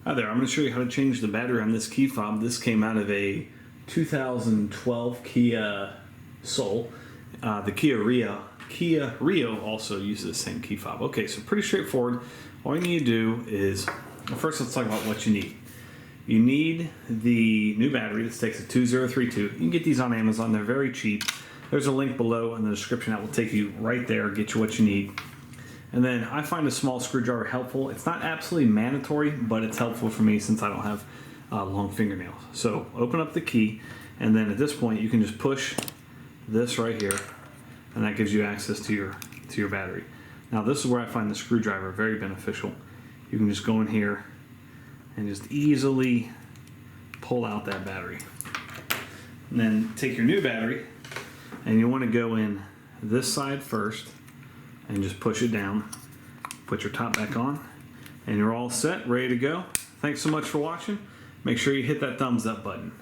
Hi there, I'm going to show you how to change the battery on this key fob. This came out of a 2012 Kia Soul. The Kia Rio also uses the same key fob. Okay, so pretty straightforward. All you need to do is, well, first let's talk about what you need. You need the new battery. This takes a 2032. You can get these on Amazon. They're very cheap. There's a link below in the description that will take you right there, get you what you need. And then I find a small screwdriver helpful. It's not absolutely mandatory, but it's helpful for me since I don't have long fingernails. So open up the key, and then at this point you can just push this right here, and that gives you access to your battery. Now this is where I find the screwdriver very beneficial. You can just go in here and just easily pull out that battery. And then take your new battery, and you want to go in this side first, and just push it down, put your top back on, and you're all set, ready to go. Thanks so much for watching. Make sure you hit that thumbs up button.